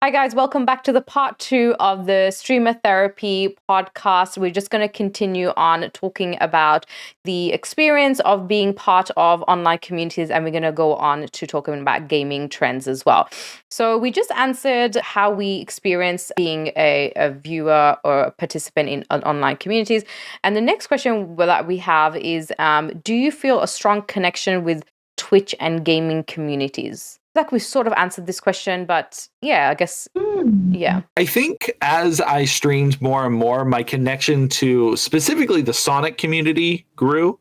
Hi guys, welcome back to the part 2 of the Streamer Therapy podcast. We're just going to continue on talking about the experience of being part of online communities, and we're going to go on to talking about gaming trends as well. So we just answered how we experience being a viewer or a participant in online communities. And the next question that we have is, do you feel a strong connection with Twitch and gaming communities? Like we sort of answered this question, but yeah, I guess, yeah. I think as I streamed more and more, my connection to specifically the Sonic community grew.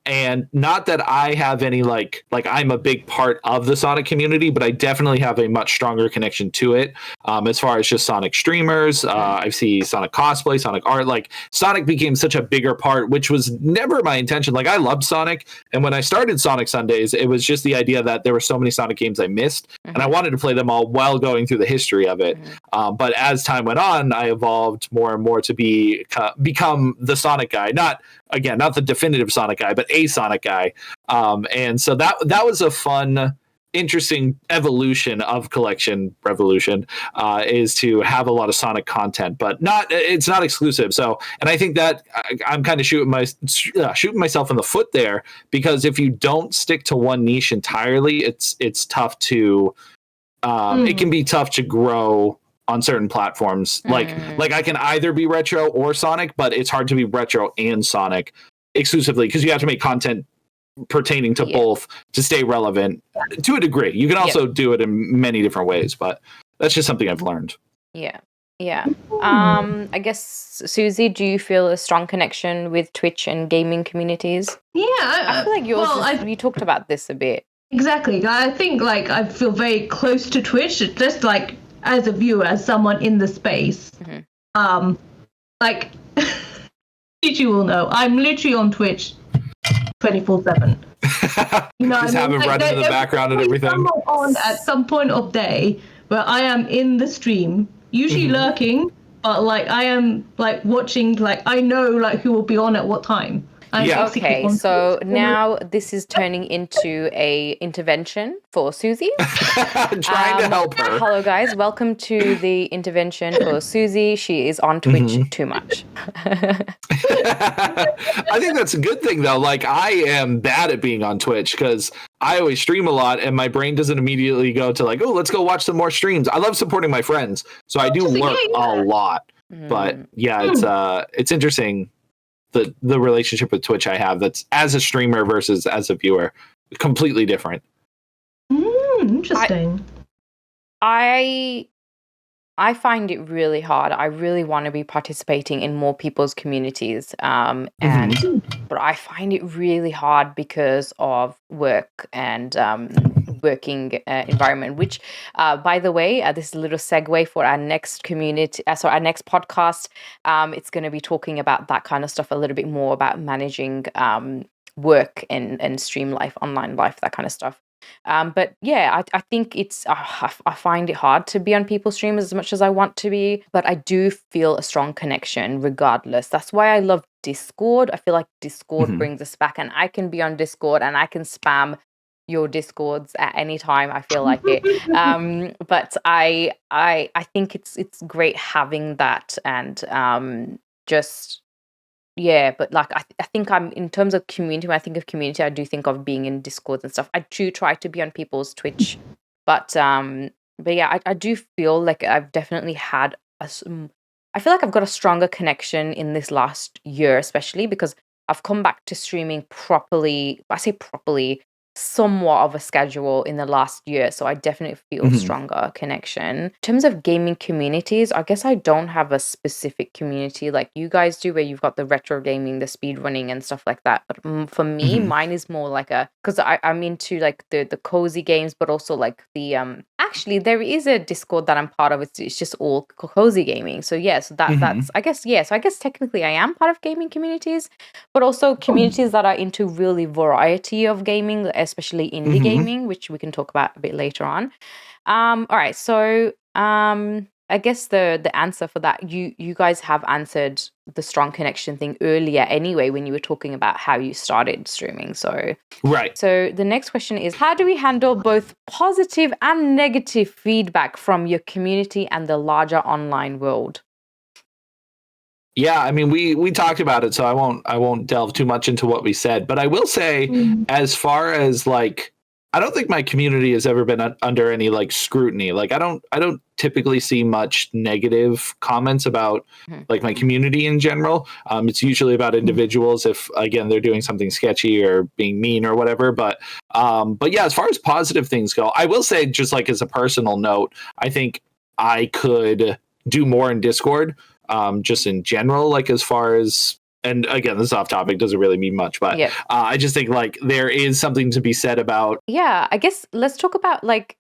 And not that I have any like I'm a big part of the Sonic community, but I definitely have a much stronger connection to it. As far as just Sonic streamers, I see Sonic cosplay, Sonic art. Like Sonic became such a bigger part, which was never my intention. Like I loved Sonic, and when I started Sonic Sundays, it was just the idea that there were so many Sonic games I missed, and I wanted to play them all while going through the history of it. But as time went on, I evolved more and more to become the Sonic guy. Not the definitive Sonic guy, but a Sonic guy. And so that was a fun, interesting evolution of CollectionRevolution, is to have a lot of Sonic content, but it's not exclusive. So, and I think that I'm kind of shooting myself in the foot there, because if you don't stick to one niche entirely, it's tough to, it can be tough to grow on certain platforms. Like I can either be retro or Sonic, but it's hard to be retro and Sonic exclusively, because you have to make content pertaining to both to stay relevant to a degree. You can also do it in many different ways, but that's just something I've learned. Yeah. I guess, Susie, do you feel a strong connection with Twitch and gaming communities? Yeah, I feel like you talked about this a bit. Exactly. I think like I feel very close to Twitch, just like as a viewer, as someone in the space. Like you will know, I'm literally on Twitch 24/7. You know, just have it running in the background and everything. On at some point of day where I am in the stream, usually lurking, but like I am like watching, like I know like who will be on at what time. Okay, so now this is turning into a intervention for Susie. Trying to help her. Hello, guys. Welcome to the intervention for Susie. She is on Twitch too much. I think that's a good thing, though. Like, I am bad at being on Twitch because I always stream a lot, and my brain doesn't immediately go to like, oh, let's go watch some more streams. I love supporting my friends, so I do lurk a lot. But yeah, it's interesting. The relationship with Twitch I have, that's as a streamer versus as a viewer, completely different. Interesting. I find it really hard. I really want to be participating in more people's communities, but I find it really hard because of work and working environment, which by the way, this is a little segue for our next our next podcast. It's going to be talking about that kind of stuff a little bit more, about managing work and stream life, online life, that kind of stuff. But yeah, I think it's I find it hard to be on people's streams as much as I want to be, but I do feel a strong connection regardless. That's why I love Discord. I feel like Discord brings us back, and I can be on Discord and I can spam your Discords at any time I feel like it. But I think it's great having that, and just but like I think I'm, in terms of community, when I think of community, I do think of being in Discords and stuff. I do try to be on people's Twitch, but yeah, I do feel like I've definitely had I feel like I've got a stronger connection in this last year, especially because I've come back to streaming properly. I say properly, somewhat of a schedule in the last year, so I definitely feel stronger connection. In terms of gaming communities, I guess I don't have a specific community like you guys do, where you've got the retro gaming, the speed running and stuff like that. But for me, mine is more like because I'm into like the cozy games, but also like the actually there is a Discord that I'm part of. It's just all cozy gaming. So yeah, so that's I guess so I guess technically I am part of gaming communities, but also communities that are into really variety of gaming, especially indie gaming, which we can talk about a bit later on. All right, so I guess the answer for that, you guys have answered the strong connection thing earlier anyway when you were talking about how you started streaming. So right. So the next question is, how do we handle both positive and negative feedback from your community and the larger online world? Yeah, I mean, we talked about it, so I won't delve too much into what we said, but I will say, as far as like, I don't think my community has ever been under any like scrutiny. Like, I don't typically see much negative comments about like my community in general. It's usually about individuals if again they're doing something sketchy or being mean or whatever. But yeah, as far as positive things go, I will say, just like as a personal note, I think I could do more in Discord. Just in general, like as far as, and again, this off topic doesn't really mean much, but I just think like there is something to be said about. Yeah, I guess let's talk about like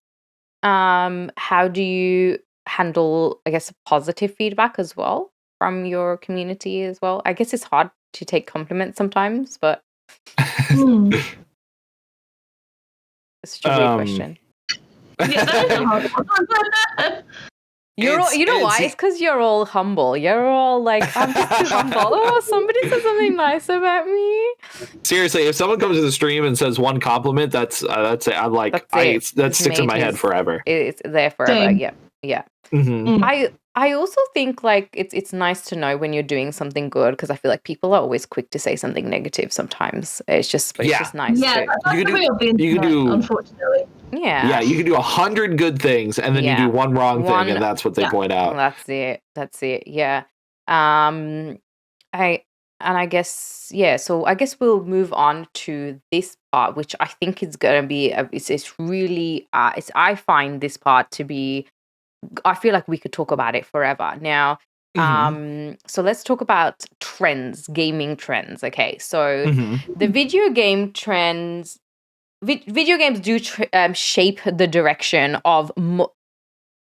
how do you handle, I guess, positive feedback as well from your community as well. I guess it's hard to take compliments sometimes, but it's such a weird question. Yeah, that is a hard one. You know why? It's because you're all humble. You're all like, I'm just too humble. Oh, somebody said something nice about me. Seriously, if someone comes to the stream and says one compliment, that's it. I'm like, that sticks in my head forever. It's there forever. Same. Yeah. Mm-hmm. I also think like it's nice to know when you're doing something good, because I feel like people are always quick to say something negative sometimes. It's just nice. Yeah, that's the way of the internet, unfortunately. Yeah, you can do 100 good things and then you do one wrong thing, and that's what they point out. That's it. Yeah. I guess so I guess we'll move on to this part, which I think is going to be it's really I find this part to be, I feel like we could talk about it forever. Now, so let's talk about trends, gaming trends. Okay, so the video game trends, video games do shape the direction of.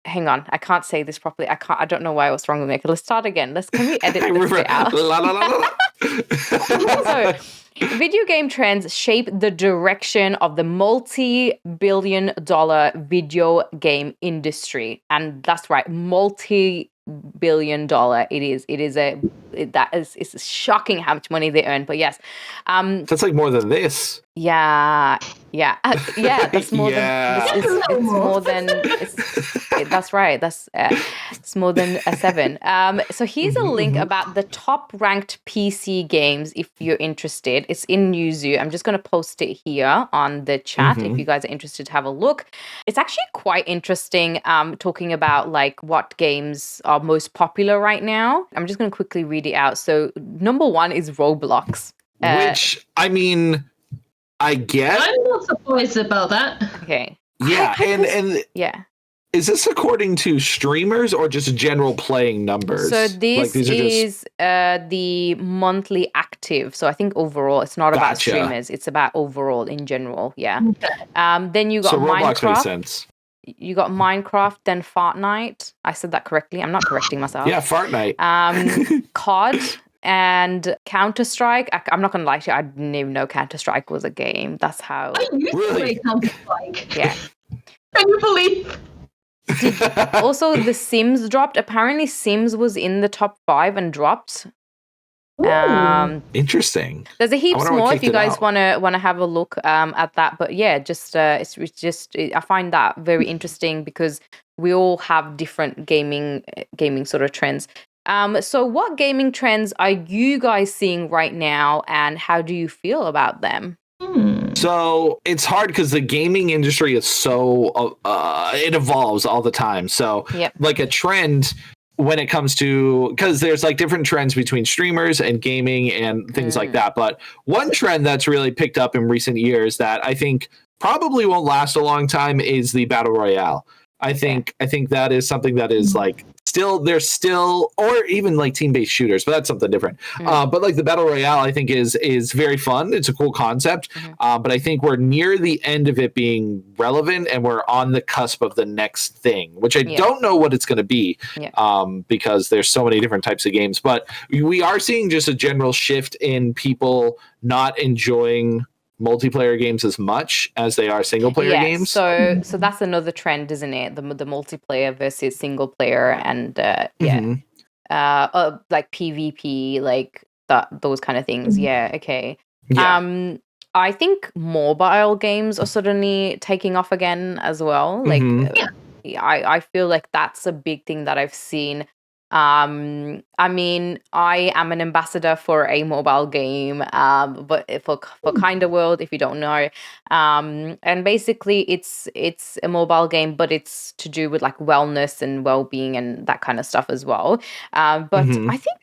Hang on, I can't say this properly. I don't know why I was wrong with me. Let's start again. Can we edit this bit out? So, video game trends shape the direction of the multi-billion-dollar video game industry, and that's right, multi-billion-dollar. It's shocking how much money they earn. But yes, that's like more than this. Yeah. That's more than. It's more than. That's right. It's more than a 7. So here's a link about the top ranked PC games if you're interested. It's in Yuzu. I'm just going to post it here on the chat if you guys are interested to have a look. It's actually quite interesting. Talking about like what games are most popular right now. I'm just going to quickly read it out. So number 1 is Roblox, which I mean, I get. I'm not surprised about that. Okay. Yeah, and yeah. Is this according to streamers or just general playing numbers? So this is the monthly active. So I think overall, it's not about streamers. It's about overall in general. Yeah. Then you got Roblox Minecraft. Makes sense. You got Minecraft, then Fortnite. I said that correctly. I'm not correcting myself. Yeah, Fortnite. COD. And Counter-Strike, I'm not going to lie to you, I didn't even know Counter-Strike was a game. That's how... I used to play Counter-Strike. Yeah. Can you believe? Also, The Sims dropped. Apparently, Sims was in the top 5 and dropped. Interesting. There's a heaps more if you guys want to have a look at that. But yeah, I find that very interesting because we all have different gaming sort of trends. So what gaming trends are you guys seeing right now, and how do you feel about them? So it's hard because the gaming industry is so it evolves all the time. So like a trend when it comes to, because there's like different trends between streamers and gaming and things like that. But one trend that's really picked up in recent years that I think probably won't last a long time is the battle royale. I think that is something that is like there's still, or even like team-based shooters, but that's something different. But like the battle royale, I think is very fun. It's a cool concept, but I think we're near the end of it being relevant, and we're on the cusp of the next thing, which I don't know what it's going to be, because there's so many different types of games. But we are seeing just a general shift in people not enjoying multiplayer games as much as they are single player games. So that's another trend, isn't it? The multiplayer versus single player, and like PvP, like those kind of things. Yeah, okay. Yeah. I think mobile games are suddenly taking off again as well. Like, I feel like that's a big thing that I've seen. I mean, I am an ambassador for a mobile game, but for Kinda World, if you don't know, and basically it's a mobile game, but it's to do with like wellness and well-being and that kind of stuff as well. But I think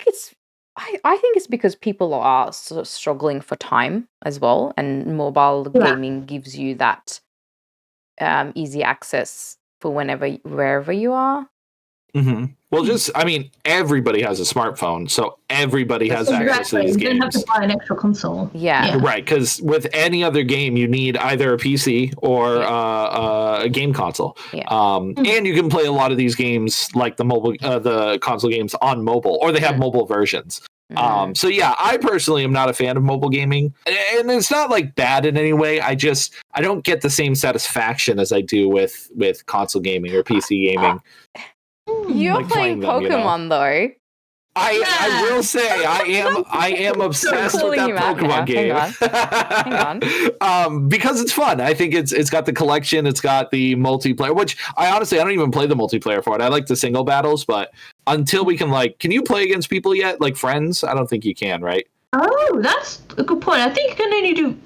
I think it's because people are sort of struggling for time as well, and mobile gaming gives you that easy access for wherever you are. Well, I mean, everybody has a smartphone, so everybody has access to these games. You don't have to buy an extra console. Yeah. Right, because with any other game, you need either a PC or a game console. And you can play a lot of these games, like the console games, on mobile, or they have mobile versions. So yeah, I personally am not a fan of mobile gaming, and it's not like bad in any way. I don't get the same satisfaction as I do with console gaming or PC gaming. You're like playing Pokemon though. I will say I am obsessed with that Pokemon game. Hang on. Because it's fun. I think it's got the collection, it's got the multiplayer, which I don't even play the multiplayer for it. I like the single battles, but until we can you play against people yet? Like friends? I don't think you can, right? Oh, that's a good point. I think you can only do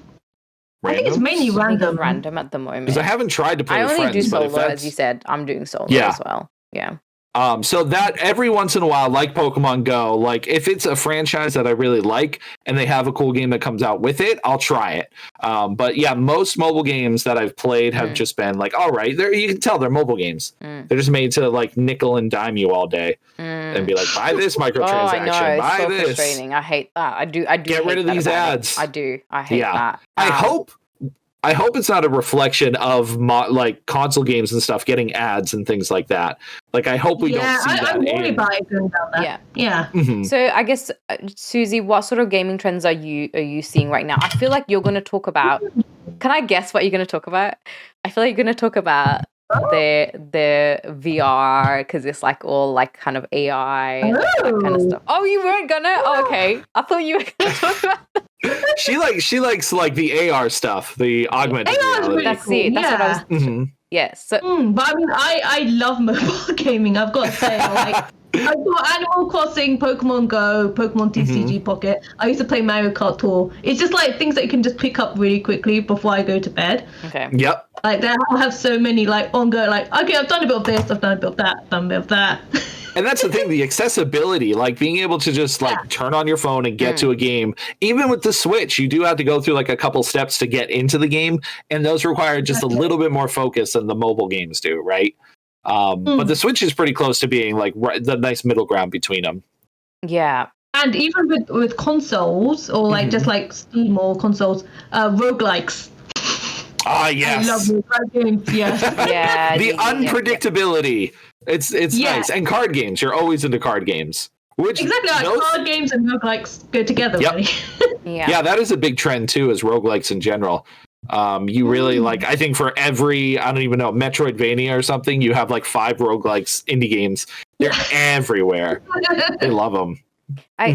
I think it's mainly random. Random at the moment. Because I haven't tried to play with friends. I only do solo, as you said. I'm doing solo as well. Yeah. So that every once in a while, like Pokemon Go, like if it's a franchise that I really like and they have a cool game that comes out with it, I'll try it. But yeah, most mobile games that I've played have just been like, all right, you can tell they're mobile games. They're just made to like nickel and dime you all day and be like, buy this microtransaction, buy so this. Frustrating. I hate that. I do. Get rid of these ads. I do. I hate that. I hope it's not a reflection of like console games and stuff getting ads and things like that. Like I hope we don't see that. I'm worried about it going down that. Yeah. So I guess Susie, what sort of gaming trends are you seeing right now? I feel like you're going to talk about. Can I guess what you're going to talk about? I feel like you're going to talk about the VR, because it's like all like kind of AI and that kind of stuff. Oh, you weren't gonna? Oh, okay. I thought you were gonna talk about that. She likes like the AR stuff, the augmented reality. Really That's cool. it. That's what I was. Yes. So, but I mean, I love mobile gaming. I've got to say, like, I've got Animal Crossing, Pokemon Go, Pokemon TCG Pocket. I used to play Mario Kart Tour. It's just like things that you can just pick up really quickly before I go to bed. Okay. Yep. Like I have so many like ongoing, like, okay, I've done a bit of this, I've done a bit of that, I've done a bit of that. And that's the thing, the accessibility, like being able to just like turn on your phone and get to a game. Even with the Switch, you do have to go through like a couple steps to get into the game, and those require just a little bit more focus than the mobile games do, right? But the Switch is pretty close to being like the nice middle ground between them. Yeah. And even with consoles, or like just like Steam or consoles, roguelikes. Ah, yes. I love roguelike games, yes. Yeah. The unpredictability. It's nice. And card games. You're always into card games. Which exactly, like card games and roguelikes go together, really. Yeah, that is a big trend too, is roguelikes in general. You really like, I think for every, I don't even know, Metroidvania or something, you have like 5 roguelikes indie games. They're everywhere. They love them. I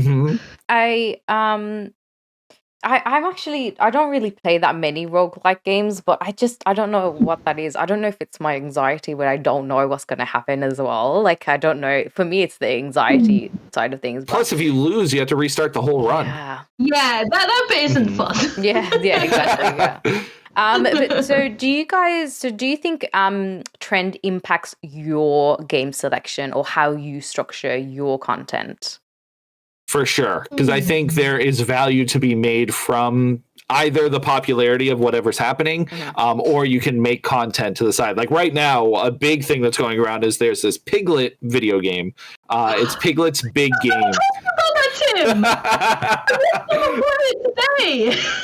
don't really play that many roguelike games, but I don't know what that is. I don't know if it's my anxiety where I don't know what's going to happen as well. Like, I don't know. For me, it's the anxiety side of things. Plus, if you lose, you have to restart the whole run. Yeah, that bit isn't fun. Yeah, exactly. But so do you think trend impacts your game selection or how you structure your content? For sure, because I think there is value to be made from either the popularity of whatever's happening, or you can make content to the side. Like right now, a big thing that's going around is there's this Piglet video game. It's Piglet's Big Game. Tim.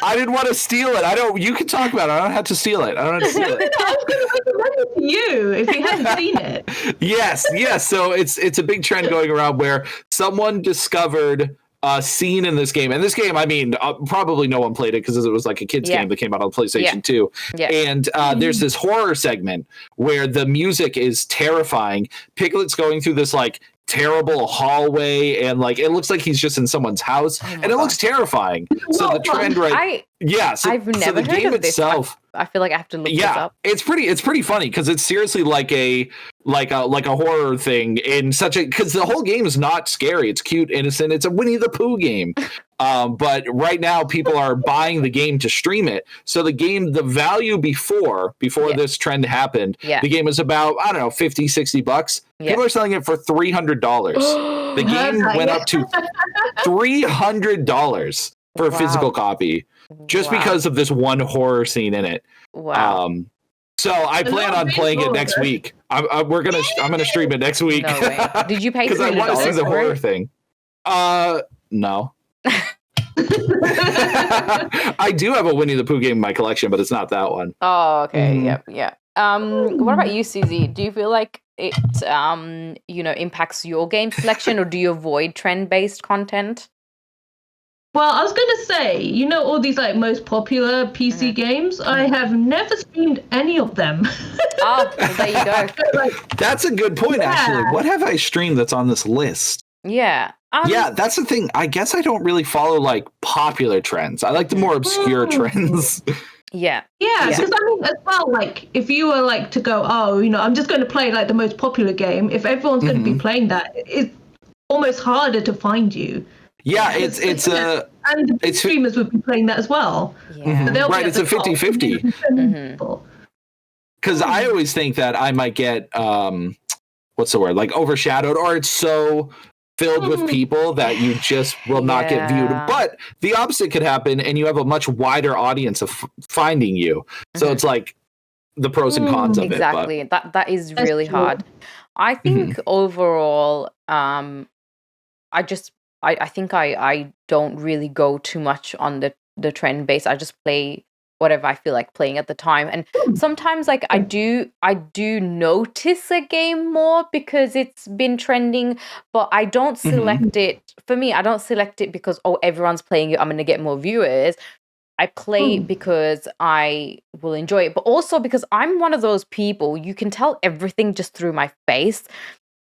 I didn't want to steal it. You can talk about it. I don't have to steal it. I don't have to steal it. I was going to recommend it to you if you hadn't seen it. Yes. So it's a big trend going around where someone discovered scene in this game. And this game, I mean, probably no one played it because it was like a kid's game that came out on PlayStation 2. Yeah. And there's this horror segment where the music is terrifying. Piglet's going through this like terrible hallway, and like it looks like he's just in someone's house, and it looks terrifing. So the trend, right? I've never heard of this. I feel like I have to look this up. It's pretty funny because it's seriously like a horror thing in such a, because the whole game is not scary. It's cute, innocent. It's a Winnie the Pooh game. But right now people are buying the game to stream it. So the value before this trend happened, the game was about, I don't know, $50-$60. People are selling it for $300. The game went up to $300 for a physical copy, just because of this one horror scene in it. Wow. So I plan on playing it next week. I'm gonna stream it next week. No way. Did you pay $300? Because I want to see the horror thing. No. I do have a Winnie the Pooh game in my collection, but it's not that one. Oh, okay. Yeah. What about you, Susie? Do you feel like it impacts your game selection, or do you avoid trend-based content? Well, I was going to say, all these like most popular PC games, I have never streamed any of them. Oh, well, there you go. That's a good point, actually. What have I streamed that's on this list? Yeah. Yeah, that's the thing. I guess I don't really follow like popular trends. I like the more obscure trends. Yeah, because I mean, as well, like if you were like to go, I'm just going to play like the most popular game. If everyone's going to be playing that, it's almost harder to find you. Yeah, and the streamers would be playing that as well. Yeah. Right, it's a 50-50. Because I always think that I might get what's the word, like overshadowed, or it's so filled with people that you just will not get viewed. But the opposite could happen, and you have a much wider audience of finding you. So it's like the pros and cons of it. Exactly. That is really hard. I think overall, I think I don't really go too much on the trend base. I just play whatever I feel like playing at the time. And sometimes like I do notice a game more because it's been trending, but I don't select it. For me, I don't select it because everyone's playing it, I'm gonna get more viewers. I play because I will enjoy it, but also because I'm one of those people, you can tell everything just through my face.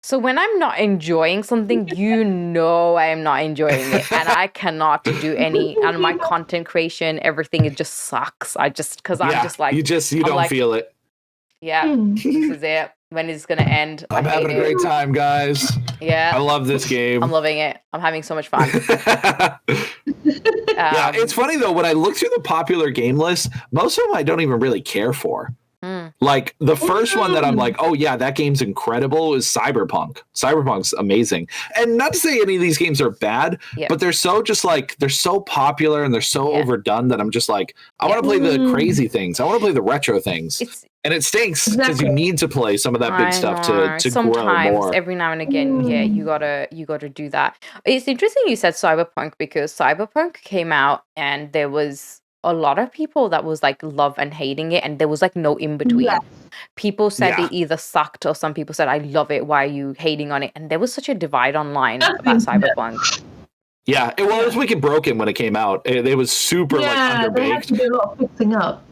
So when I'm not enjoying something, I am not enjoying it, and I cannot do any. And my content creation, everything, it just sucks. I'm just like you don't feel it. Yeah, this is it. When is it gonna end? I'm having a great time, guys. Yeah, I love this game. I'm loving it. I'm having so much fun. Yeah, it's funny though. When I look through the popular game list, most of them I don't even really care for. Like the first one that I'm like, oh yeah, that game's incredible is Cyberpunk. Cyberpunk's amazing. And not to say any of these games are bad, but they're so popular and they're so overdone that I'm just like, I want to play the crazy things. I want to play the retro things. And it stinks because you need to play some of that big stuff to sometimes, grow more. Every now and again, you gotta do that. It's interesting you said Cyberpunk, because Cyberpunk came out and there was a lot of people that was like love and hating it, and there was like no in between. People said it either sucked, or some people said I love it, why are you hating on it? And there was such a divide online about Cyberpunk. Yeah, it was wicked broken when it came out. It was super like underbaked. They had to do a lot of fixing up.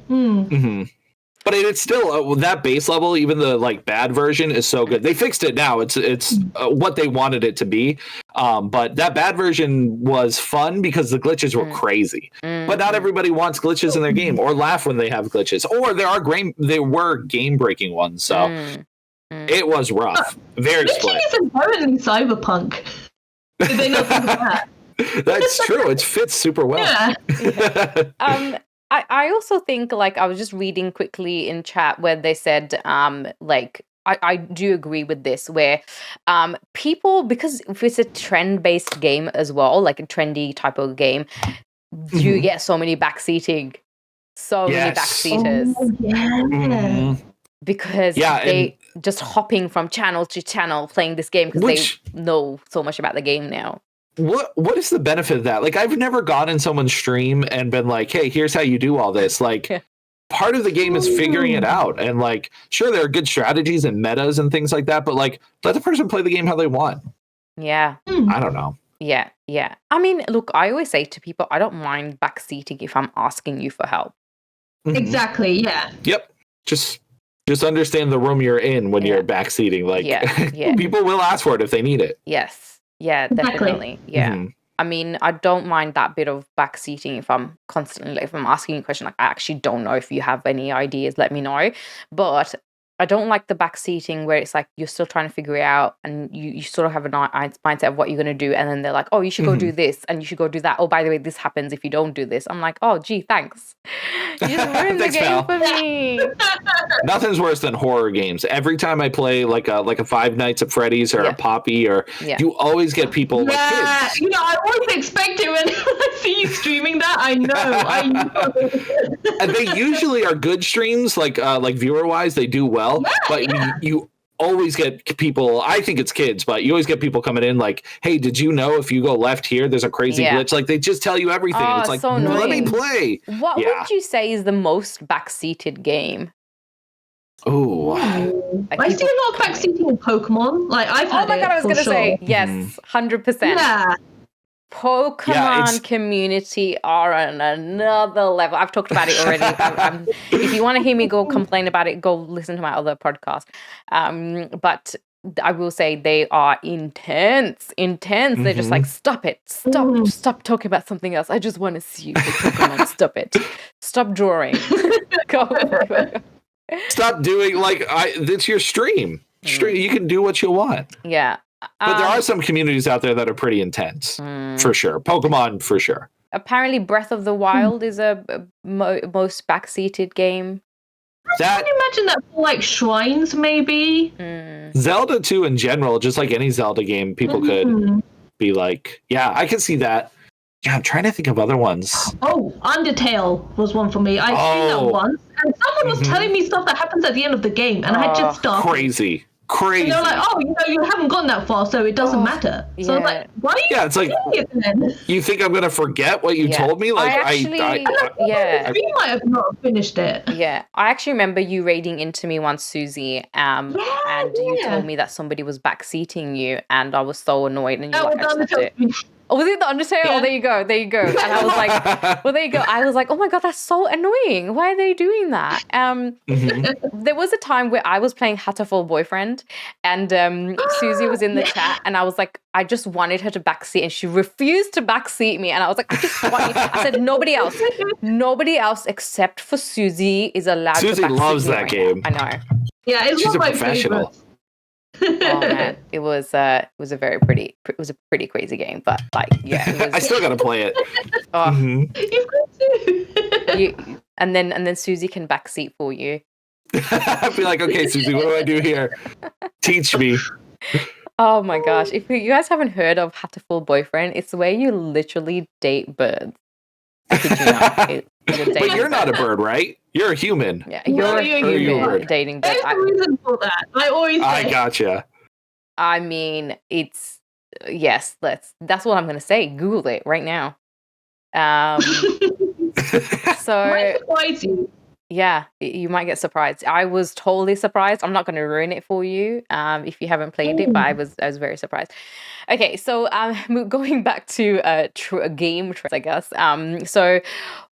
But it's still that base level. Even the like bad version is so good. They fixed it now. It's what they wanted it to be. But that bad version was fun because the glitches were crazy. But not everybody wants glitches in their game, or laugh when they have glitches, or there were game breaking ones. So it was rough. Very split. Glitching is inherently Cyberpunk. Did they not think of that? That's true. It fits super well. Yeah. I also think, like, I was just reading quickly in chat where they said, like, I do agree with this, where people, because if it's a trend-based game as well, like a trendy type of game, you get so many backseating. Many backseaters. Because they just hopping from channel to channel playing this game because they know so much about the game now. What is the benefit of that? Like, I've never gone in someone's stream and been like, hey, here's how you do all this. Like, part of the game is figuring it out. And like, sure, there are good strategies and metas and things like that, but like, let the person play the game how they want. Yeah. I don't know. Yeah, yeah. I mean, look, I always say to people, I don't mind backseating if I'm asking you for help. Exactly. Yeah. Yep. Just understand the room you're in when you're backseating. Like, people will ask for it if they need it. Yes. Yeah, Exactly. definitely. Yeah. I mean, I don't mind that bit of backseating if I'm constantly, if I'm asking a question, like, I actually don't know if you have any ideas, let me know. But I don't like the backseating where it's like you're still trying to figure it out and you sort of have a mindset of what you're going to do. And then they're like, oh, you should go do this and you should go do that. Oh, by the way, this happens if you don't do this. I'm like, oh, gee, thanks. You just ruined the game for me. Nothing's worse than horror games. Every time I play like a Five Nights at Freddy's or a Poppy, or you always get people like kids. You know, I always expect it when I see you streaming that. I know. And they usually are good streams, like viewer wise, they do well. But you always get people. I think it's kids, but you always get people coming in like, "Hey, did you know if you go left here, there's a crazy glitch?" Like they just tell you everything. And it's like, so let me play. What would you say is the most backseated game? Oh, I see a lot of backseating in Pokemon. Like I've had. Oh my god, I was gonna say yes, 100%. Yeah. Pokemon community are on another level. I've talked about it already. If you want to hear me go complain about it, go listen to my other podcast. But I will say they are intense. They're just like, stop it. Stop talking about something else. I just want to see you play Pokemon. Stop it. Stop drawing. Go. Stop doing it's your stream. You can do what you want. Yeah. But there are some communities out there that are pretty intense, for sure. Pokemon, for sure. Apparently, Breath of the Wild is a most backseated game. Can you imagine that for like shrines, maybe? Zelda 2 in general, just like any Zelda game, people could be like, yeah, I can see that. Yeah, I'm trying to think of other ones. Oh, Undertale was one for me. I've seen that once, and someone was telling me stuff that happens at the end of the game, and I had just started. Crazy. And they're like, oh, you haven't gotten that far, so it doesn't matter. So I'm like, why are you it's like, it then? You think I'm going to forget what you told me? Like, we might have not finished it. Yeah, I actually remember you raiding into me once, Susie, and you told me that somebody was backseating you, and I was so annoyed, and you accepted it. Oh, was it the Undertale? Yeah. Oh, there you go. And I was like, well, there you go. I was like, oh my God, that's so annoying. Why are they doing that? There was a time where I was playing Hatterful Boyfriend, and Susie was in the chat, and I was like, I just wanted her to backseat, and she refused to backseat me. And I was like, I said, nobody else except for Susie is allowed to backseat me. Susie loves that game. I know. Yeah, it's she's a professional. Favorites. Oh man, it was a pretty crazy game, but I still gotta play it. You've got to. And then Susie can backseat for you. I'd be like, okay, Susie, what do I do here? Teach me. Oh my gosh! If you guys haven't heard of Hatterful Boyfriend, it's where you literally date birds. But you're not a bird, right? You're a human. Yeah, you're a human dating birds. There's a reason for that. I gotcha. I mean, it's that's what I'm gonna say. Google it right now. So yeah, you might get surprised. I was totally surprised. I'm not going to ruin it for you if you haven't played it, but I was very surprised. Okay, so going back to game trends, I guess. So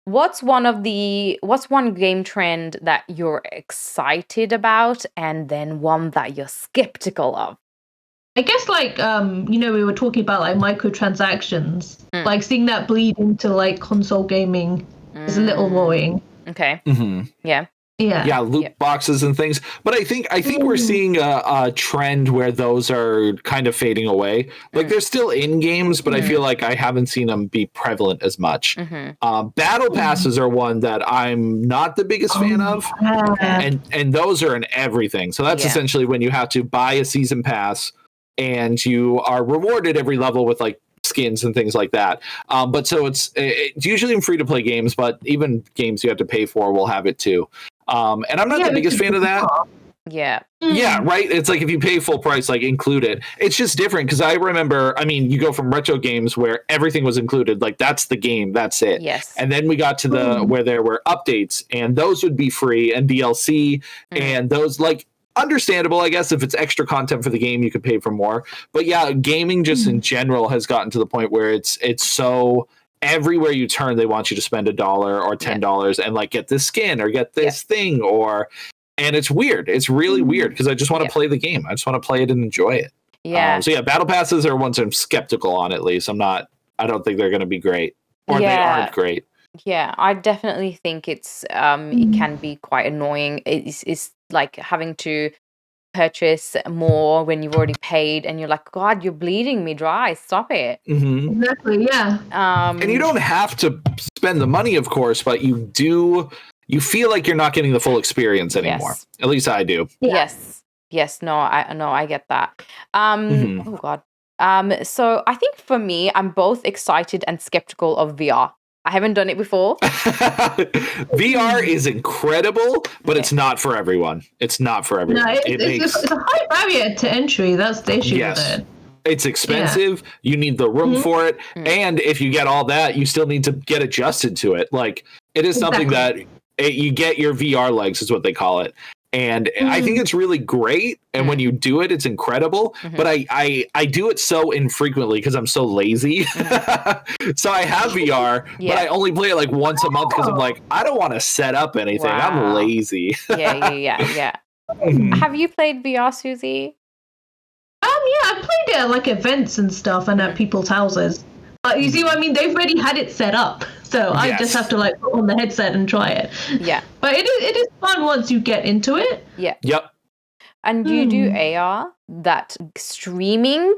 what's one game trend that you're excited about, and then one that you're skeptical of? I guess we were talking about like microtransactions, like seeing that bleed into like console gaming is a little worrying. Okay. Yeah, loot boxes and things. But I think we're seeing a trend where those are kind of fading away. Like they're still in games, but I feel like I haven't seen them be prevalent as much. Battle passes are one that I'm not the biggest fan of, and those are in everything. So that's essentially when you have to buy a season pass, and you are rewarded every level with like skins and things like that. But so it's usually in free-to-play games, but even games you have to pay for will have it too. And I'm not the biggest fan of that. Yeah. Yeah, right? It's like if you pay full price, like include it. It's just different because I remember, you go from retro games where everything was included. Like that's the game, that's it. Yes. And then we got to where there were updates, and those would be free, and DLC, and those understandable, I guess. If it's extra content for the game, you could pay for more. But yeah, gaming just in general has gotten to the point where it's so everywhere you turn, they want you to spend $1 or $10 and like get this skin or get this thing and it's weird. It's really weird because I just want to play the game. I just want to play it and enjoy it. Yeah. So yeah, battle passes are ones I'm skeptical on. At least I don't think they're going to be or they aren't great. Yeah, I definitely think it can be quite annoying. It's like having to purchase more when you've already paid, and you're like, God, you're bleeding me dry. Stop it. Exactly. Yeah. And you don't have to spend the money, of course, but you feel like you're not getting the full experience anymore. Yes. At least I do. Yeah. Yes. No, I get that. Oh God. So I think for me, I'm both excited and skeptical of VR. I haven't done it before. VR is incredible, but it's not for everyone. It's not for everyone. No, it's a high barrier to entry. That's the issue with it. It's expensive. Yeah. You need the room for it. And if you get all that, you still need to get adjusted to it. Like, it is something that you get your VR legs, is what they call it. And I think it's really great. And when you do it, it's incredible. But I do it so infrequently because I'm so lazy. So I have VR, but I only play it like once a month because I'm like, I don't want to set up anything. Wow. I'm lazy. Yeah. Have you played VR, Susie? Yeah, I played it at like events and stuff and at people's houses. You see what I mean? They've already had it set up. So I just have to like put on the headset and try it. Yeah. But it is fun once you get into it. Yeah. Yep. And you do AR, that streaming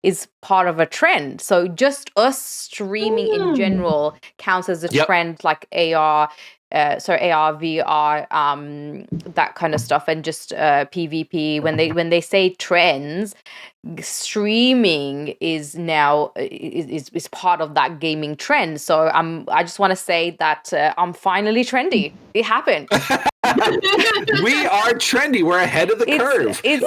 is part of a trend. So just us streaming in general counts as a trend, like AR, VR, that kind of stuff, and just PvP. When they say trends, streaming is now is part of that gaming trend. So I just want to say that I'm finally trendy. It happened. We are trendy. We're ahead of the curve. It's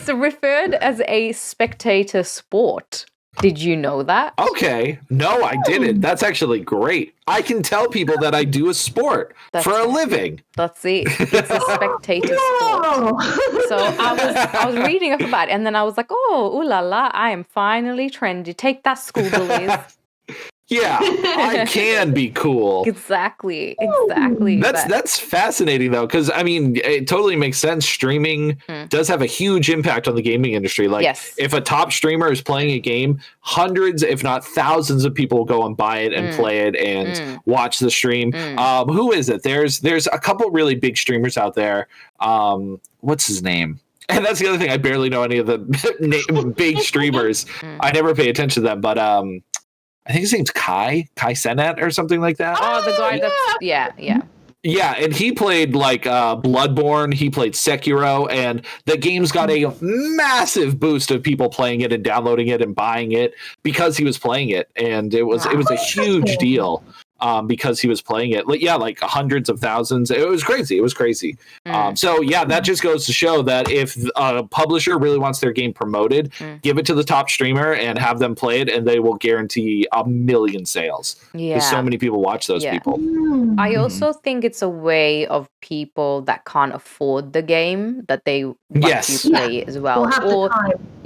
referred as a spectator sport. Did you know that? Okay. No, I didn't. That's actually great. I can tell people that I do a sport for a living. That's it. It's a spectator sport. So I was reading up about it, and then I was like, oh, ooh la la, I am finally trendy. Take that, school bullies. Yeah, I can be cool. Exactly. That's fascinating though, because I mean, it totally makes sense. Streaming does have a huge impact on the gaming industry. Like, if a top streamer is playing a game, hundreds, if not thousands, of people will go and buy it and play it and watch the stream. Who is it? There's a couple really big streamers out there. What's his name? And that's the other thing. I barely know any of the big streamers. I never pay attention to them, but I think his name's Kai Cenat or something like that. Oh, the guy that's Yeah, and he played like Bloodborne. He played Sekiro, and the game's got a massive boost of people playing it and downloading it and buying it because he was playing it, and it was a huge deal. Because he was playing it, like hundreds of thousands. It was crazy. So that just goes to show that if a publisher really wants their game promoted, give it to the top streamer and have them play it, and they will guarantee 1 million sales. Yeah, because so many people watch those people. I also think it's a way of people that can't afford the game that they want to play as well, or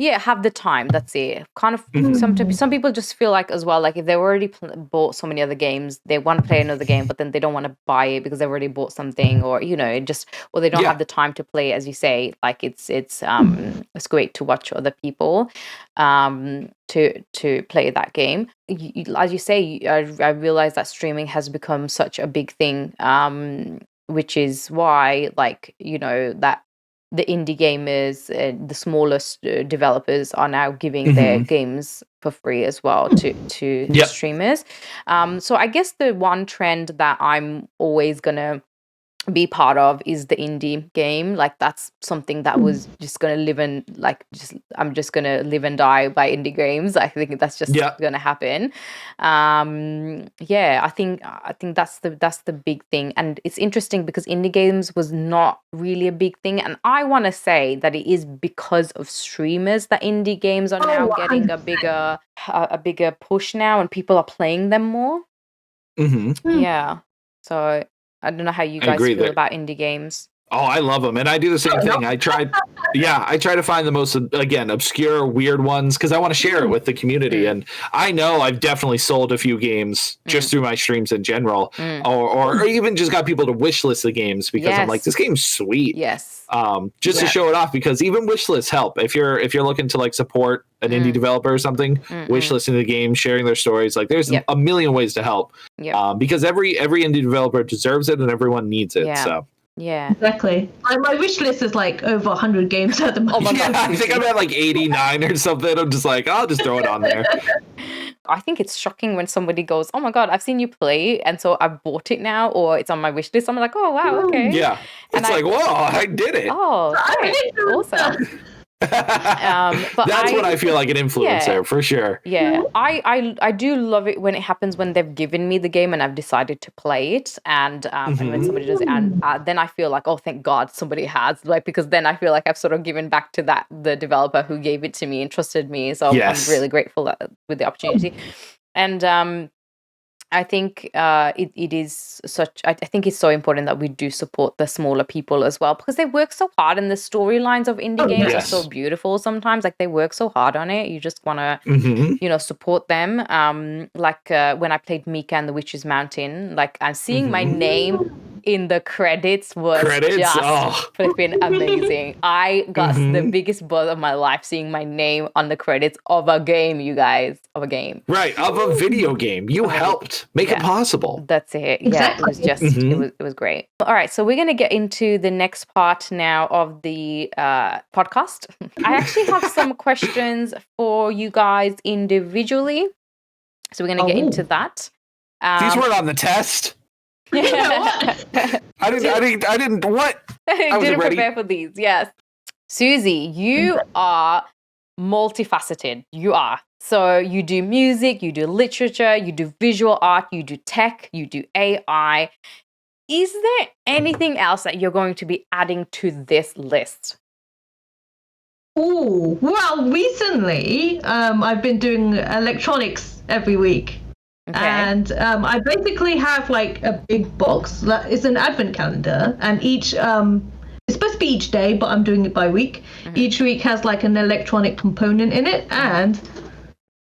have the time. That's it. Kind of. Some people just feel like as well, like if they've already bought so many other games, they want to play another game, but then they don't want to buy it because they've already bought something, or or they don't have the time to play, as you say. Like it's great to watch other people to play that game. As you say, I realize that streaming has become such a big thing, which is why that the indie gamers, the smallest developers are now giving their games for free as well to streamers. So I guess the one trend that I'm always gonna be part of is the indie game. Like that's something that was just gonna live and I'm just gonna live and die by indie games. I think that's just gonna happen. I think that's the big thing, and it's interesting because indie games was not really a big thing, and I want to say that it is because of streamers that indie games are now getting a bigger push now, and people are playing them more. Yeah. So I don't know how you guys feel about indie games. Oh, I love them, and I do the same thing. I try to find the most, again, obscure, weird ones because I want to share it with the community. And I know I've definitely sold a few games just through my streams in general, or even just got people to wish list the games because I'm like, this game's sweet. Yes. Just to show it off, because even wish lists help if you're looking to like support an indie developer or something. Wish listing the game, sharing their stories. Like, there's a million ways to help. Because every indie developer deserves it and everyone needs it. So. Yeah, exactly. My wish list is like over 100 games at the moment. I think I'm at like 89 or something. I'm just like, I'll just throw it on there. I think it's shocking when somebody goes, "Oh my god, I've seen you play, and so I've bought it now," or it's on my wish list. I'm like, "Oh wow, okay." Yeah, it's like, whoa, I did it. Oh, awesome. But that's what I feel like an influencer for sure. Yeah, I do love it when it happens when they've given me the game and I've decided to play it, and when somebody does it, and then I feel like, oh, thank God somebody has, like, because then I feel like I've sort of given back to the developer who gave it to me and trusted me. So I'm really grateful with the opportunity, and I think it is such. I think it's so important that we do support the smaller people as well, because they work so hard, and the storylines of indie games are so beautiful. Sometimes, like, they work so hard on it. You just want to, support them. Like when I played Mika and the Witch's Mountain, like, I'm seeing my name in the credits was just flipping amazing. I got the biggest buzz of my life seeing my name on the credits of a game, you guys, of a game. Right, of a video game. You helped make it possible. That's it. Exactly. Yeah, it was just, it was great. All right, so we're going to get into the next part now of the podcast. I actually have some questions for you guys individually. So we're going to get into that. These weren't on the test. I didn't what? I didn't prepare for these. Yes. Susie, you are multifaceted. You are. So you do music, you do literature, you do visual art, you do tech, you do AI. Is there anything else that you're going to be adding to this list? Oh, well, recently I've been doing electronics every week. Okay. And I basically have like a big box. It's an advent calendar, and each it's supposed to be each day, but I'm doing it by week. Each week has like an electronic component in it, and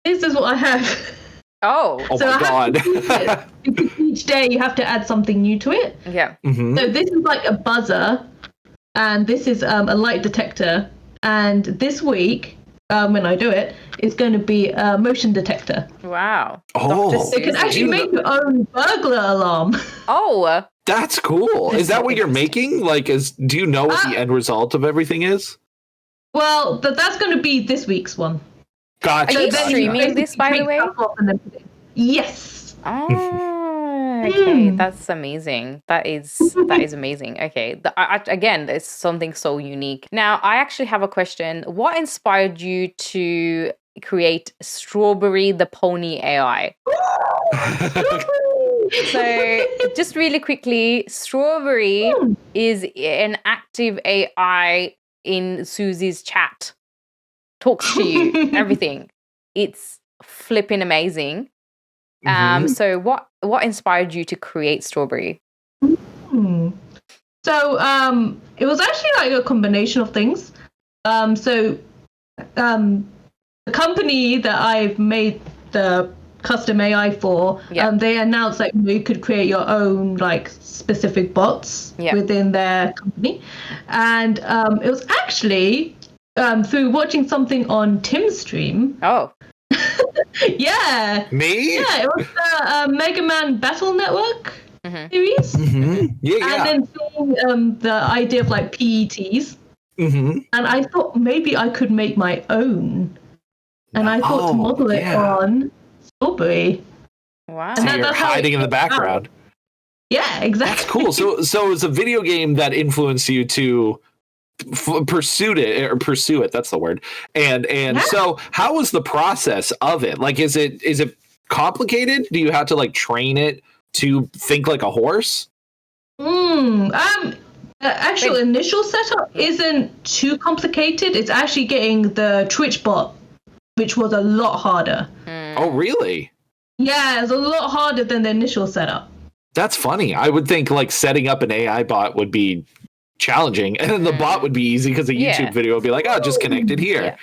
this is what I have. Oh so my God. Each day you have to add something new to it. Yeah. So this is like a buzzer, and this is a light detector, and this week when I do it, it's going to be a motion detector. Wow. Oh. So you can actually make your own burglar alarm. Oh. That's cool. Is that what you're making? Like, do you know what the end result of everything is? Well, that's going to be this week's one. Gotcha. Are you streaming this, by the way? Yes. Oh, okay. That's amazing. That is amazing. Okay. Again, it's something so unique. Now, I actually have a question. What inspired you to create Strawberry the Pony AI? So, just really quickly, Strawberry is an active AI in Susie's chat. Talks to you, everything. It's flipping amazing. So what inspired you to create Strawberry? So it was actually like a combination of things. The company that I've made the custom AI for, they announced that you could create your own like specific bots within their company, and it was actually through watching something on Tim's stream. Oh. Yeah. Me? Yeah, it was the Mega Man Battle Network series. Yeah. And then seeing the idea of like PETs. And I thought maybe I could make my own. And I thought to model it on Strawberry. Wow. So you're hiding in the background. Yeah, exactly. That's cool. So it's a video game that influenced you to pursue it. That's the word. And so how was the process of it? Like, is it complicated? Do you have to like train it to think like a horse? The actual initial setup isn't too complicated. It's actually getting the Twitch bot, which was a lot harder. Oh, really? Yeah, it's a lot harder than the initial setup. That's funny. I would think like setting up an AI bot would be challenging. And then the bot would be easy because the YouTube video would be like, oh, just connected here.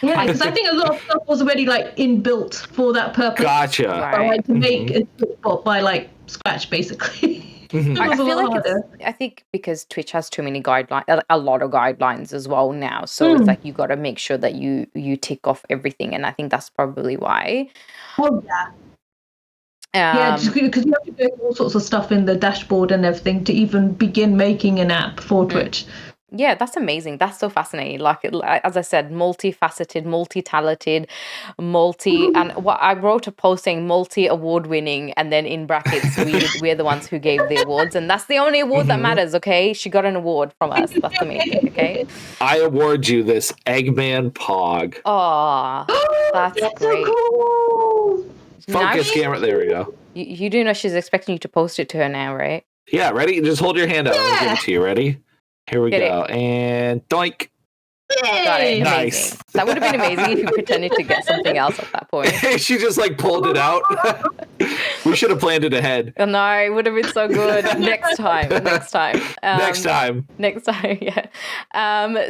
Yeah, because I think a lot of stuff was already like inbuilt for that purpose. Gotcha. Right. Like, to make a Twitch bot by like scratch, basically. I feel like I think because Twitch has too many guidelines, a lot of guidelines as well now. So it's like you got to make sure that you tick off everything, and I think that's probably why. Oh yeah. Just because you have to do all sorts of stuff in the dashboard and everything to even begin making an app for Twitch. Yeah, that's amazing. That's so fascinating. Like, as I said, multifaceted, multi-talented, and what I wrote a post saying multi-award winning, and then in brackets, we're the ones who gave the awards, and that's the only award that matters. Okay, she got an award from us. That's the main thing. Okay, I award you this Eggman Pog. Oh, that's great. So cool. Focus camera. There we go. You do know she's expecting you to post it to her now, right? Yeah, ready? Just hold your hand out. I'll give it to you. Ready? Here we go. And doink. Got it. Nice. Amazing. That would have been amazing if you pretended to get something else at that point. She just like pulled it out. We should have planned it ahead. Oh, no, it would have been so good. Next time. Next time, yeah.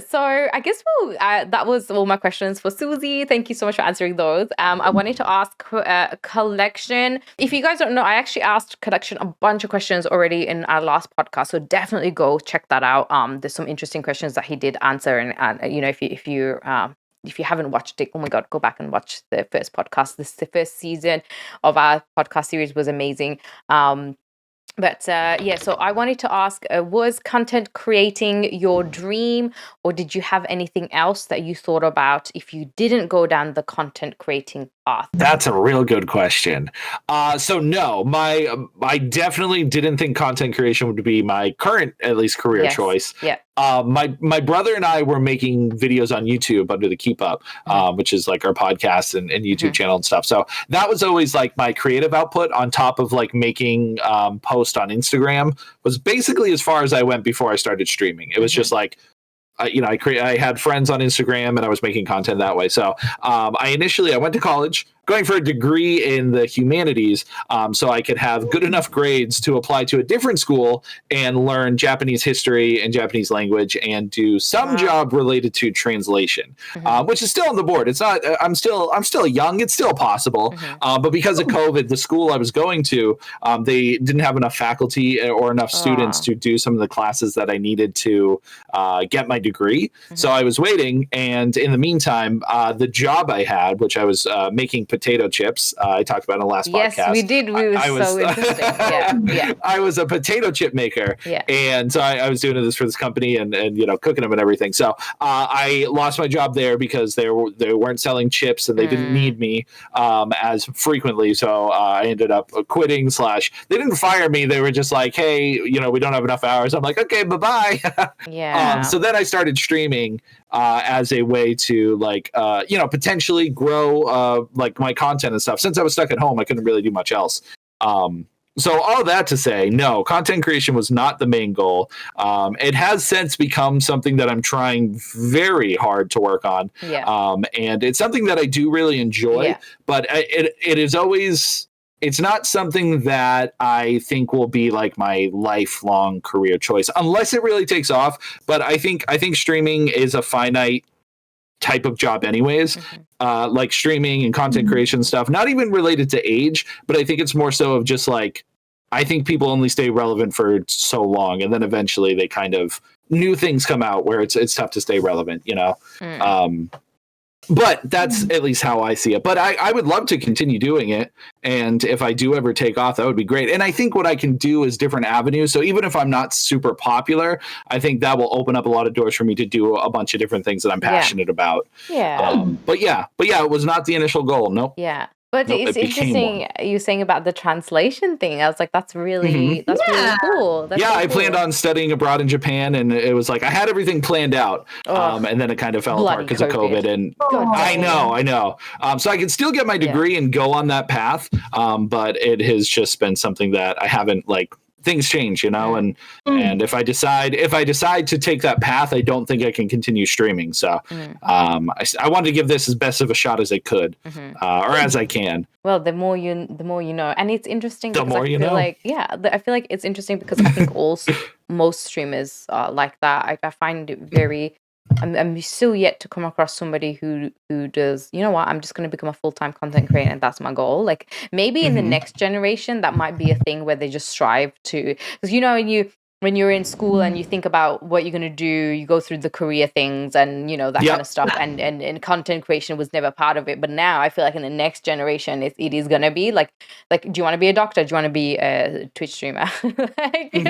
So I guess that was all my questions for Susie. Thank you so much for answering those. I wanted to ask Collection. If you guys don't know, I actually asked Collection a bunch of questions already in our last podcast, so definitely go check that out. There's some interesting questions that he did answer, and if you haven't watched it, oh my god, go back and watch the first podcast. The first season of our podcast series was amazing. So I wanted to ask, was content creating your dream, or did you have anything else that you thought about if you didn't go down the content creating path? That's a real good question. So no, I definitely didn't think content creation would be my current, at least, career choice. Yeah. My brother and I were making videos on YouTube under the Keep Up, which is like our podcast and YouTube channel and stuff. So that was always like my creative output on top of like making posts on Instagram, was basically as far as I went before I started streaming. It was just like, I had friends on Instagram and I was making content that way. So I went to college going for a degree in the humanities, so I could have good enough grades to apply to a different school and learn Japanese history and Japanese language and do some job related to translation, which is still on the board. It's not. I'm still young. It's still possible. But because of COVID, the school I was going to, they didn't have enough faculty or enough students to do some of the classes that I needed to get my degree. So I was waiting, and in the meantime, the job I had, which I was making potato chips, I talked about in the last podcast. Yes, we did. We were so interesting. Yeah. I was a potato chip maker, and so I was doing this for this company and cooking them and everything. So I lost my job there because they weren't selling chips and they didn't need me as frequently. So I ended up quitting. They didn't fire me. They were just like, hey, we don't have enough hours. I'm like, okay, bye-bye. Yeah. So then I started streaming as a way to potentially grow like my content and stuff. Since I was stuck at home, I couldn't really do much else. So all that to say, no, content creation was not the main goal. It has since become something that I'm trying very hard to work on. And it's something that I do really enjoy, but it is always... It's not something that I think will be like my lifelong career choice unless it really takes off. But I think streaming is a finite type of job anyways, like streaming and content creation stuff, not even related to age, but I think it's more so of just like, I think people only stay relevant for so long. And then eventually they kind of new things come out where it's tough to stay relevant, But that's at least how I see it. But I would love to continue doing it. And if I do ever take off, that would be great. And I think what I can do is different avenues. So even if I'm not super popular, I think that will open up a lot of doors for me to do a bunch of different things that I'm passionate about. But it was not the initial goal. Nope. Yeah. But it's interesting you saying about the translation thing. I was like, that's really really cool. I planned on studying abroad in Japan, and it was like I had everything planned out, and then it kind of fell apart because of COVID. And I know. So I can still get my degree and go on that path, but it has just been something that I haven't things change, and if I decide to take that path, I don't think I can continue streaming. So I wanted to give this as best of a shot as I could, or as I can. Well, the more you know, and it's interesting The because more I you feel know. like I feel like it's interesting because I think most streamers are like that. I find it very. I'm still yet to come across somebody who does, you know what, I'm just going to become a full-time content creator and that's my goal. Like maybe in the next generation that might be a thing where they just strive to, because when you're in school and you think about what you're going to do, you go through the career things and that kind of stuff, and content creation was never part of it. But now I feel like in the next generation it is going to be like do you want to be a doctor, do you want to be a Twitch streamer? It's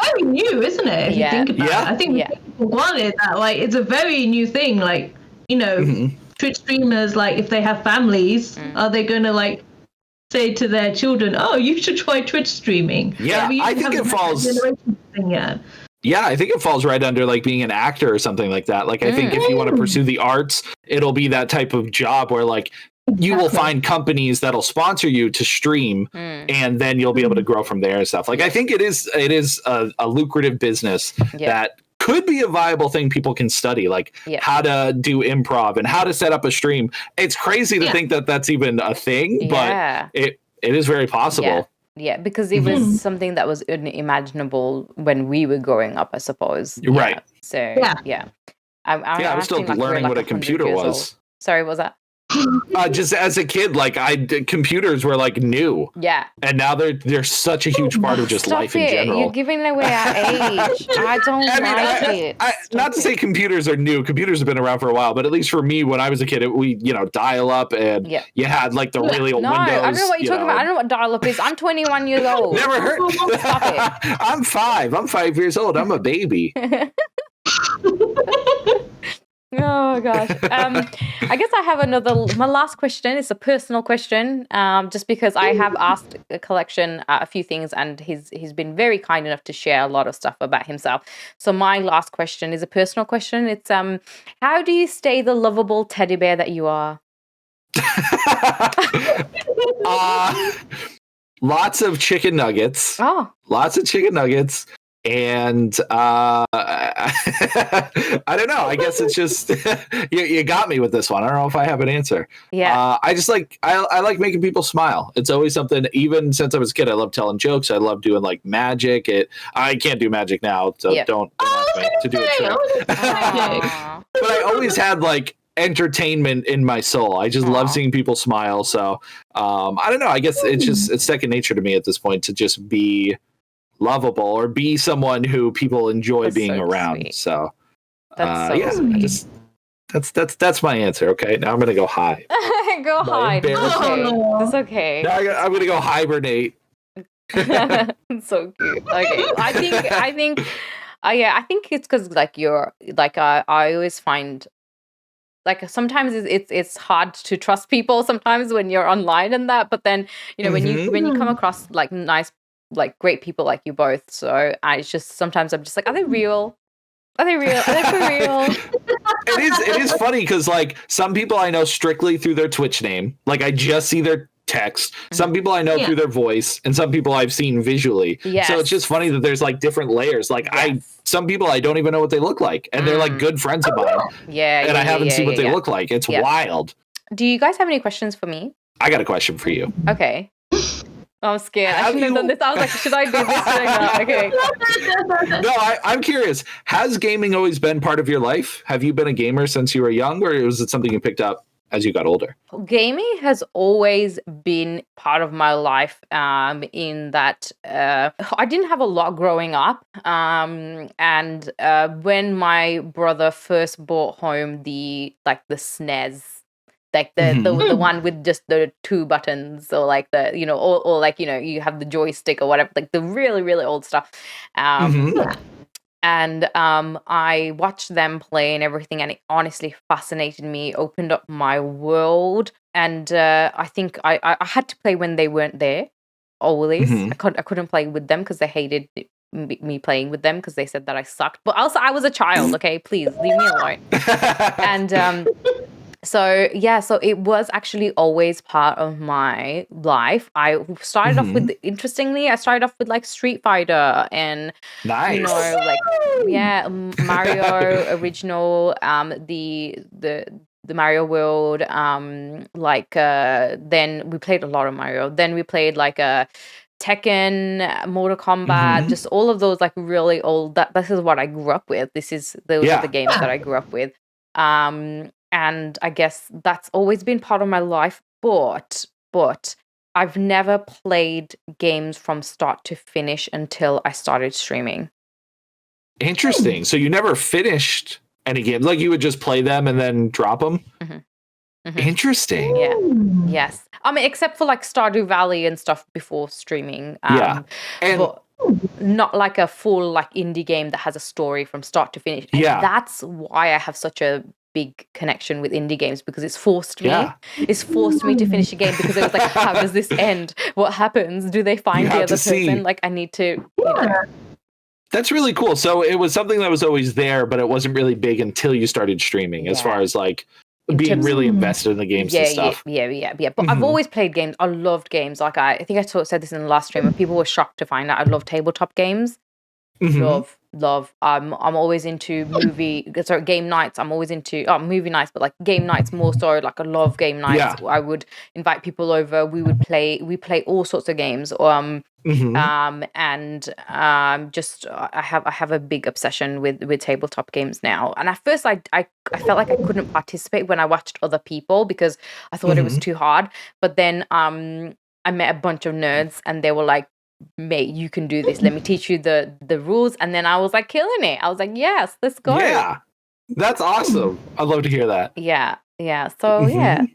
very new, isn't it, if you think about it? I think people wanted that, like it's a very new thing, like Twitch streamers, like if they have families, are they going to like say to their children, oh, you should try Twitch streaming? I think it falls I think it falls right under like being an actor or something like that. Like I think if you want to pursue the arts, it'll be that type of job where like you will find companies that'll sponsor you to stream, and then you'll be able to grow from there and stuff. Like I think it is a lucrative business that could be a viable thing people can study, like how to do improv and how to set up a stream. It's crazy to think that that's even a thing, but it is very possible. Yeah, because it was something that was unimaginable when we were growing up, I suppose. Right. So, I was still learning what a computer was. Sorry, what was that? Just as a kid, like computers were like new. Yeah. And now they're such a huge part of just life in general. You're giving away our age. I don't like it. Not to say computers are new. Computers have been around for a while, but at least for me, when I was a kid, we dial up, and you had like the really old Windows. I don't know what you're talking about. I don't know what dial up is. I'm 21 years old. Never heard. Stop it. I'm 5. I'm 5 years old. I'm a baby. Oh gosh. I guess I have my last question is a personal question, just because I have asked a collection a few things, and he's been very kind enough to share a lot of stuff about himself. So my last question is a personal question. It's how do you stay the lovable teddy bear that you are? Lots of chicken nuggets. Oh. Lots of chicken nuggets. And I don't know. I guess it's just you got me with this one. I don't know if I have an answer. Yeah. I just I like making people smile. It's always something. Even since I was a kid, I love telling jokes. I love doing like magic. I can't do magic now, so don't ask me to do it. But I always had like entertainment in my soul. I just love seeing people smile. So I don't know. I guess it's second nature to me at this point to just be lovable or be someone who people enjoy being around. Sweet. So sweet. That's my answer. Okay, now I'm gonna go hide. Go hide. It's okay. Now I'm gonna go hibernate. It's so cute. Okay, I think it's because like you're like I always find like sometimes it's hard to trust people sometimes when you're online and that, but then when you come across like nice, like great people like you both, so sometimes I'm just like, are they real? Are they real? Are they for real? It is funny because like some people I know strictly through their Twitch name, like I just see their text. Some people I know through their voice, and some people I've seen visually. Yes. So it's just funny that there's like different layers. Like some people I don't even know what they look like, and they're like good friends of mine. And I haven't seen what they look like. It's wild. Do you guys have any questions for me? I got a question for you. Okay. I'm scared. I shouldn't have done this. I was like, should I do this? Should I not? Okay. No, I'm curious. Has gaming always been part of your life? Have you been a gamer since you were young, or was it something you picked up as you got older? Gaming has always been part of my life, in that I didn't have a lot growing up. And when my brother first brought home the SNES, like the one with just the 2 buttons, or like the or like you have the joystick or whatever, like the really really old stuff. And I watched them play and everything, and it honestly fascinated me, opened up my world. And I think I had to play when they weren't there always. I couldn't play with them because they hated me playing with them because they said that I sucked. But also I was a child. Okay, please leave me alone. And So it was actually always part of my life. I started off with, interestingly, I started off with like Street Fighter and Nice. Mario original, the Mario World, then we played a lot of Mario. Then we played like a Tekken, Mortal Kombat, just all of those like really old. This is what I grew up with. Those are the games that I grew up with. And I guess that's always been part of my life. But I've never played games from start to finish until I started streaming. Interesting. So you never finished any games? Like you would just play them and then drop them? Interesting. Yeah. Yes. I mean, except for like Stardew Valley and stuff before streaming. And but not like a full like indie game that has a story from start to finish. And that's why I have such a big connection with indie games, because it's forced me. It's forced me to finish a game, because it was like, how does this end? What happens? Do they find the other person? Like I need to, you know. That's really cool. So it was something that was always there, but it wasn't really big until you started streaming, as far as like being really invested in the games and stuff. Yeah. But I've always played games. I loved games. Like I think I said this in the last stream, and people were shocked to find out I love tabletop games. Love. I'm always into game nights. I'm always into movie nights, but like game nights more so. Like I love game nights. I would invite people over. We play all sorts of games. Just I have a big obsession with tabletop games now. And at first I felt like I couldn't participate when I watched other people, because I thought it was too hard. But then I met a bunch of nerds, and they were like, mate, you can do this. Let me teach you the rules. And then I was like killing it. I was like, yes, let's go. Yeah, that's awesome. I'd love to hear that. Yeah. So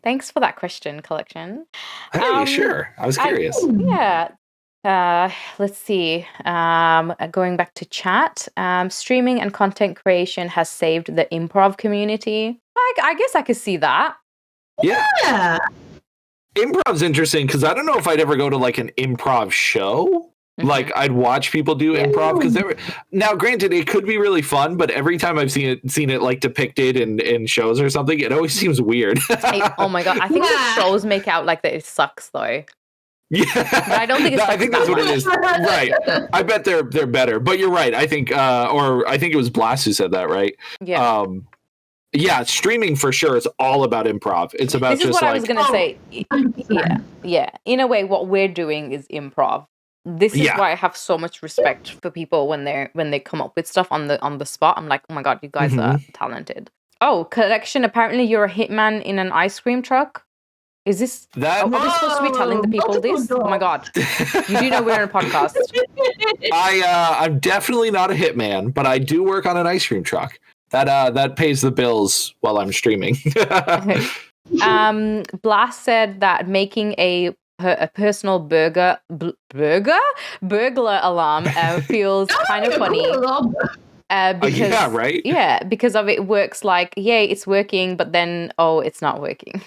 thanks for that question, Collection. Hey, sure. I was curious. Let's see. Going back to chat, streaming and content creation has saved the improv community. I guess I could see that. Yeah. Improv's interesting, because I don't know if I'd ever go to like an improv show. Like I'd watch people do improv, because now granted it could be really fun, but every time I've seen it like depicted in shows or something, it always seems weird. Oh my god, I think the shows make out like that it sucks though. Yeah, but I don't think I think that's what it is. Right. I bet they're better, but you're right. I think I think it was Blast who said that, right? Yeah, streaming for sure is all about improv. It's about this is what I was going to say. Yeah. In a way, what we're doing is improv. This is why I have so much respect for people when they come up with stuff on the spot. I'm like, oh my god, you guys are talented. Oh, Collection. Apparently, you're a hitman in an ice cream truck. Is this? Are we supposed to be telling the people this? Oh my god! You do know we're in a podcast. I'm definitely not a hitman, but I do work on an ice cream truck. That pays the bills while I'm streaming. Blast said that making a personal burglar alarm feels kind of funny. Because because of it works like it's working, but then it's not working.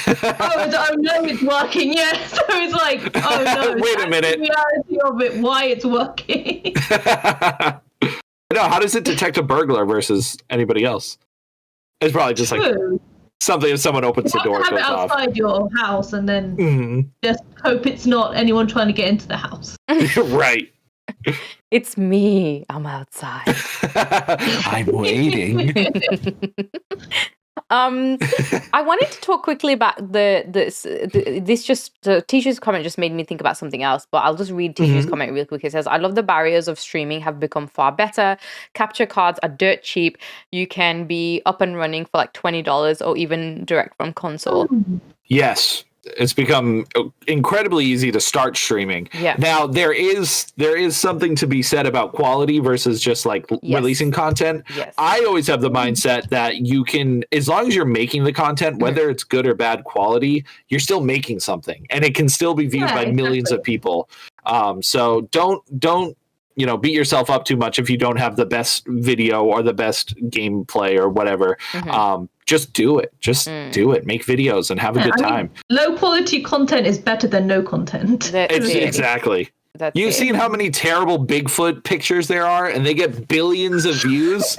Oh no, it's working. Yeah, so it's like, oh no. Wait a minute. The reality of it, why it's working. No, how does it detect a burglar versus anybody else? It's probably just like something if someone opens the door, it goes off. Outside your house, and then just hope it's not anyone trying to get into the house. Right. It's me. I'm outside. I'm waiting. I wanted to talk quickly about Tishu's comment just made me think about something else, but I'll just read Tishu's comment real quick. It says, I love the barriers of streaming have become far better. Capture cards are dirt cheap. You can be up and running for like $20 or even direct from console. Yes. It's become incredibly easy to start streaming. Yeah. Now there is something to be said about quality versus just like releasing content. Yes. I always have the mindset that you can, as long as you're making the content, whether it's good or bad quality, you're still making something, and it can still be viewed by millions of people. So don't beat yourself up too much if you don't have the best video or the best gameplay or whatever. Just do it. Do it. Make videos and have a good time. Low quality content is better than no content. Exactly. You've seen how many terrible Bigfoot pictures there are, and they get billions of views.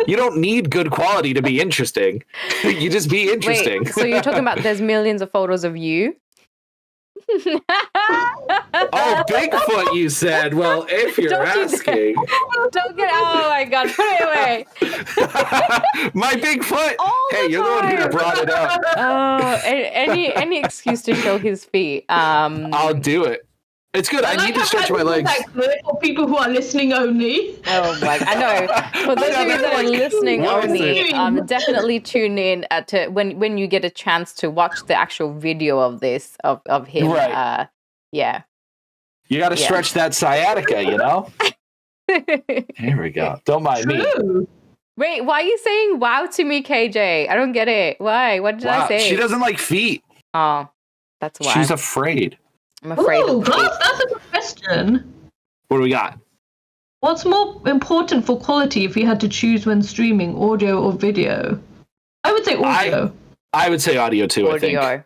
You don't need good quality to be interesting. You just be interesting. Wait, so you're talking about there's millions of photos of you? Oh, Bigfoot, you said. Well, if you're asking. Don't get. Oh my God, put it away. My Bigfoot. All Hey, the you're the one who time. brought it up. Oh, any excuse to show his feet. I'll do it. It's good. I need to stretch my legs. For people who are listening only. Oh my! I know. For those of you that are listening what is only, definitely tune in to when you get a chance to watch the actual video of this of him. Right. Yeah. You got to stretch that sciatica, you know. Here we go. Don't mind me. Wait, why are you saying wow to me, KJ? I don't get it. Why? What did I say? She doesn't like feet. Oh, that's why. She's afraid. I'm afraid of feet. That's a good question. What do we got? What's more important for quality if you had to choose when streaming, audio or video? I would say audio. I would say audio too, Audio. I think.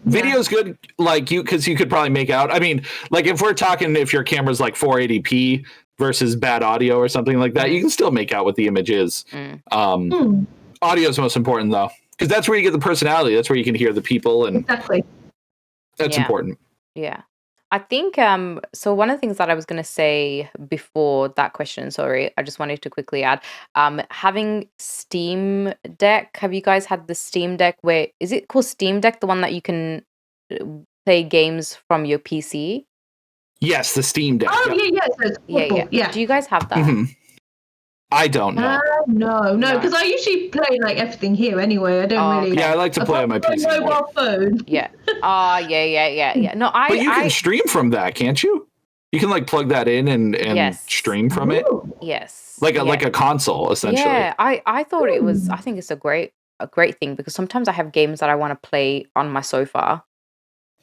Video's good, like because you could probably make out. I mean, like if we're talking, if your camera's like 480p versus bad audio or something like that, you can still make out what the image is. Audio is most important though, because that's where you get the personality. That's where you can hear the people, and Exactly. that's important. Yeah. I think so one of the things that I was going to say before that question, sorry, I just wanted to quickly add, having Steam Deck, have you guys had the Steam Deck where, is it called Steam Deck, the one that you can play games from your PC? Yes, the Steam Deck. Oh, yeah. So it's portable. Yeah. Do you guys have that? Mm-hmm. I don't know. No, because I usually play like everything here anyway. I don't really. Yeah, I like to play on my PC. Mobile phone. Yeah. Oh, yeah. No, but you can stream from that, can't you? You can like plug that in and stream from it. Yes. Like a console, essentially. Yeah, I thought it was. I think it's a great thing because sometimes I have games that I want to play on my sofa.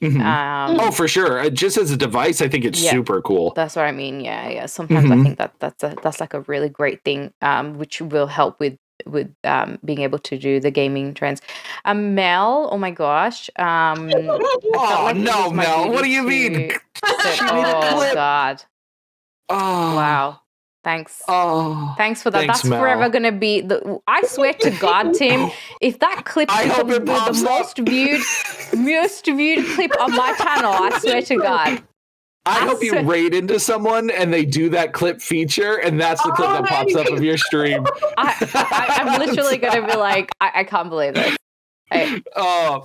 Oh, for sure. Just as a device, I think it's super cool. That's what I mean. Yeah. Sometimes I think that's like a really great thing, which will help with being able to do the gaming trends. Mel, oh my gosh. Oh no, Mel. What do you mean? Oh God. Oh wow. Thanks. Oh, thanks for that. Thanks, that's Mel. forever gonna be the. I swear to God, Tim, if that clip becomes the most viewed clip on my channel, I swear to God. I hope you raid into someone and they do that clip feature, and that's the clip that pops up of your stream. I'm literally gonna be like, I can't believe this.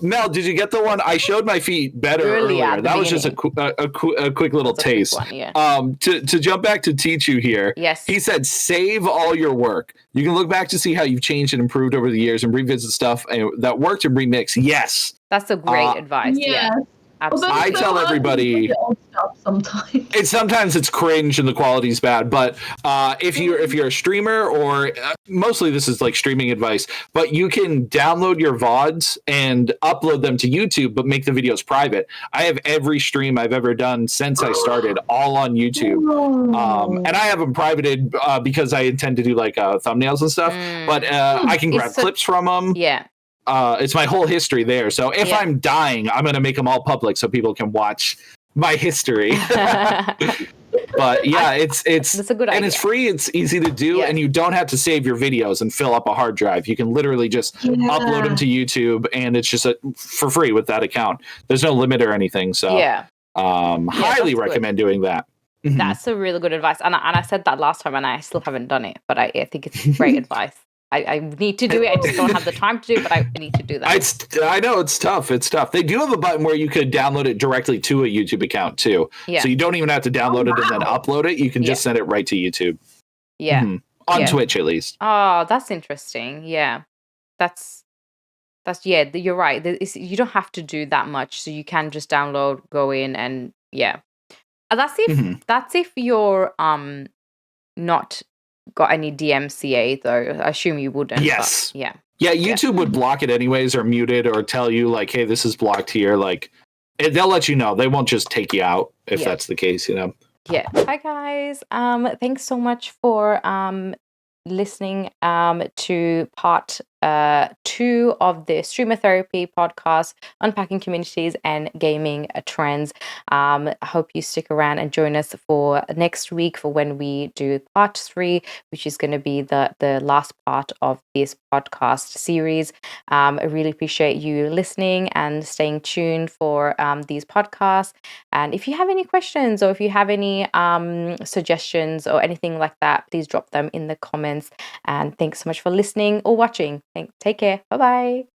Mel, did you get the one? I showed my feet better earlier. That was just a quick little taste. One, yeah. To jump back to Tichu here. Yes. He said, save all your work. You can look back to see how you've changed and improved over the years and revisit stuff that worked and remix. Yes. That's a great advice. Yeah. Absolutely. I tell everybody sometimes it's cringe and the quality's bad, but if you're a streamer or mostly this is like streaming advice, but you can download your VODs and upload them to YouTube, but make the videos private. I have every stream I've ever done since I started all on YouTube, and I have them privated because I intend to do like thumbnails and stuff. But I can grab clips from them. Yeah. It's my whole history there. So if I'm dying, I'm going to make them all public so people can watch my history. But yeah, it's that's a good idea. And it's free. It's easy to do, and you don't have to save your videos and fill up a hard drive. You can literally just upload them to YouTube, and it's just for free with that account. There's no limit or anything. So highly recommend doing that. That's a really good advice. And I said that last time, and I still haven't done it, but I think it's great advice. I need to do it. I just don't have the time to do it, but I need to do that. I know it's tough. It's tough. They do have a button where you could download it directly to a YouTube account too. Yeah. So you don't even have to download it and then upload it. You can just send it right to YouTube. Yeah. On Twitch at least. Oh, that's interesting. Yeah. That's you're right. You don't have to do that much. So you can just download, go in, and That's if you're not got any DMCA though. I assume you wouldn't. Yes. Yeah, YouTube would block it anyways or mute it or tell you like, hey, this is blocked here. Like they'll let you know. They won't just take you out if that's the case, you know. Yeah. Hi guys. Thanks so much for listening to part 2 of the Streamer Therapy podcast, Unpacking Communities and Gaming Trends. I hope you stick around and join us for next week for when we do part 3, which is going to be the last part of this podcast series. I really appreciate you listening and staying tuned for these podcasts. And if you have any questions or if you have any suggestions or anything like that, please drop them in the comments. And thanks so much for listening or watching. Take care. Bye-bye.